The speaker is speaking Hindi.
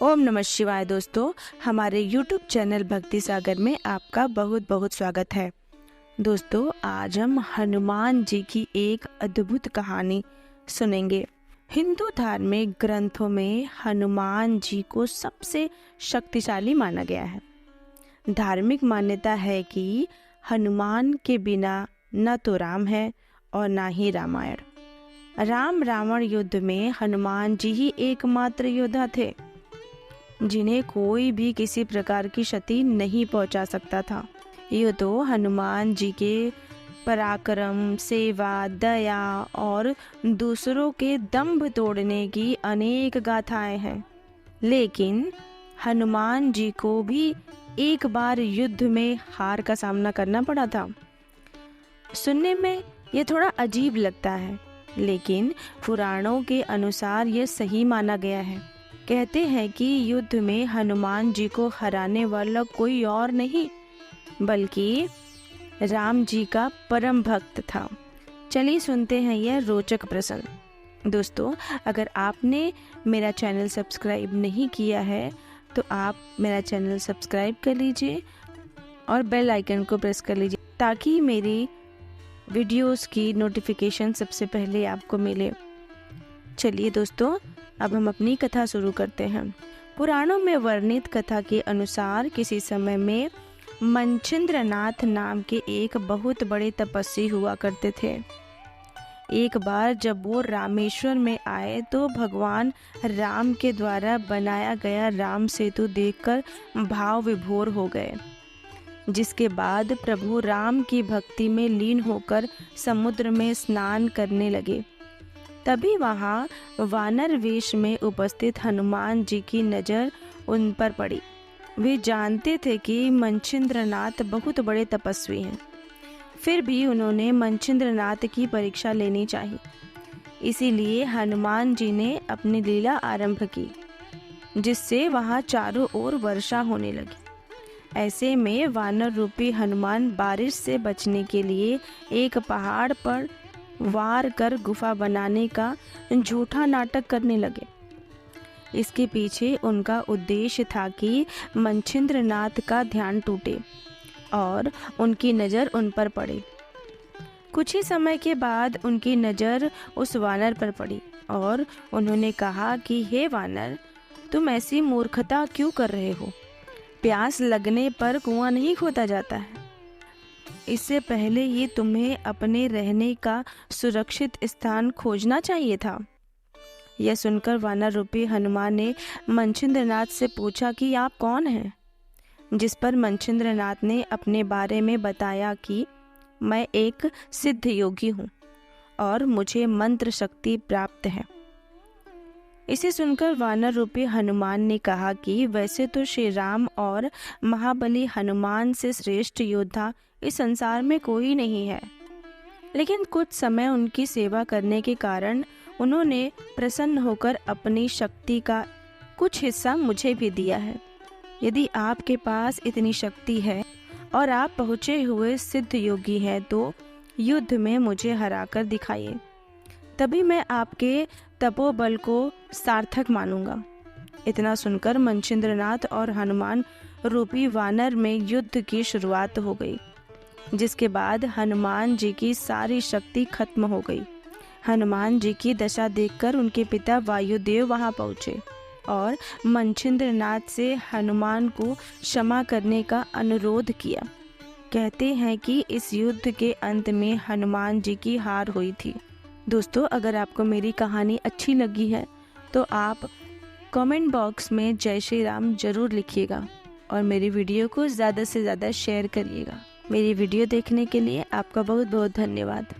ओम नमः शिवाय। दोस्तों, हमारे YouTube चैनल भक्ति सागर में आपका बहुत बहुत स्वागत है। दोस्तों, आज हम हनुमान जी की एक अद्भुत कहानी सुनेंगे। हिंदू धार्मिक ग्रंथों में हनुमान जी को सबसे शक्तिशाली माना गया है। धार्मिक मान्यता है कि हनुमान के बिना न तो राम है और न ही रामायण। राम रावण युद्ध में हनुमान जी ही एकमात्र योद्धा थे जिन्हें कोई भी किसी प्रकार की क्षति नहीं पहुंचा सकता था। ये तो हनुमान जी के पराक्रम, सेवा, दया और दूसरों के दंभ तोड़ने की अनेक गाथाएं हैं। लेकिन हनुमान जी को भी एक बार युद्ध में हार का सामना करना पड़ा था। सुनने में ये थोड़ा अजीब लगता है, लेकिन पुराणों के अनुसार ये सही माना गया है। कहते हैं कि युद्ध में हनुमान जी को हराने वाला कोई और नहीं बल्कि राम जी का परम भक्त था। चलिए सुनते हैं यह रोचक प्रसंग। दोस्तों, अगर आपने मेरा चैनल सब्सक्राइब नहीं किया है तो आप मेरा चैनल सब्सक्राइब कर लीजिए और बेल आइकन को प्रेस कर लीजिए ताकि मेरी वीडियोस की नोटिफिकेशन सबसे पहले आपको मिले। चलिए दोस्तों, अब हम अपनी कथा शुरू करते हैं। पुराणों में वर्णित कथा के अनुसार किसी समय में मनचिंद्रनाथ नाम के एक बहुत बड़े तपस्वी हुआ करते थे। एक बार जब वो रामेश्वर में आए तो भगवान राम के द्वारा बनाया गया राम सेतु देखकर भाव विभोर हो गए, जिसके बाद प्रभु राम की भक्ति में लीन होकर समुद्र में स्नान करने लगे। तभी वहाँ वानर वेश में उपस्थित हनुमान जी की नज़र उन पर पड़ी। वे जानते थे कि मनचिंद्रनाथ बहुत बड़े तपस्वी हैं, फिर भी उन्होंने मनचिंद्रनाथ की परीक्षा लेनी चाहिए। इसीलिए हनुमान जी ने अपनी लीला आरंभ की, जिससे वहाँ चारों ओर वर्षा होने लगी। ऐसे में वानर रूपी हनुमान बारिश से बचने के लिए एक पहाड़ पर वार कर गुफा बनाने का झूठा नाटक करने लगे। इसके पीछे उनका उद्देश्य था कि मनचिंद्रनाथ का ध्यान टूटे और उनकी नज़र उन पर पड़े। कुछ ही समय के बाद उनकी नज़र उस वानर पर पड़ी और उन्होंने कहा कि हे वानर, तुम ऐसी मूर्खता क्यों कर रहे हो? प्यास लगने पर कुआं नहीं खोदा जाता है। इससे पहले ही तुम्हें अपने रहने का सुरक्षित स्थान खोजना चाहिए था। यह सुनकर वानर रूपी हनुमान ने मनचिंद्रनाथ से पूछा कि आप कौन हैं? जिस पर मनचिंद्रनाथ ने अपने बारे में बताया कि मैं एक सिद्ध योगी हूँ और मुझे मंत्र शक्ति प्राप्त है। इसे सुनकर वानर रूपी हनुमान ने कहा कि वैसे तो श्री राम और महाबली हनुमान से श्रेष्ठ योद्धा इस संसार में कोई नहीं है, लेकिन कुछ समय उनकी सेवा करने के कारण उन्होंने प्रसन्न होकर अपनी शक्ति का कुछ हिस्सा मुझे भी दिया है। यदि आपके पास इतनी शक्ति है और आप पहुँचे हुए सिद्ध योगी हैं तो युद्ध में मुझे हराकर दिखाइए, तभी मैं आपके तपोबल को सार्थक मानूंगा। इतना सुनकर मनचिंद्रनाथ और हनुमान रूपी वानर में युद्ध की शुरुआत हो गई, जिसके बाद हनुमान जी की सारी शक्ति खत्म हो गई। हनुमान जी की दशा देखकर उनके पिता वायुदेव वहां पहुंचे और मनचिंद्रनाथ से हनुमान को क्षमा करने का अनुरोध किया। कहते हैं कि इस युद्ध के अंत में हनुमान जी की हार हुई थी। दोस्तों, अगर आपको मेरी कहानी अच्छी लगी है तो आप कमेंट बॉक्स में जय श्री राम जरूर लिखिएगा और मेरी वीडियो को ज़्यादा से ज़्यादा शेयर करिएगा। मेरी वीडियो देखने के लिए आपका बहुत बहुत धन्यवाद।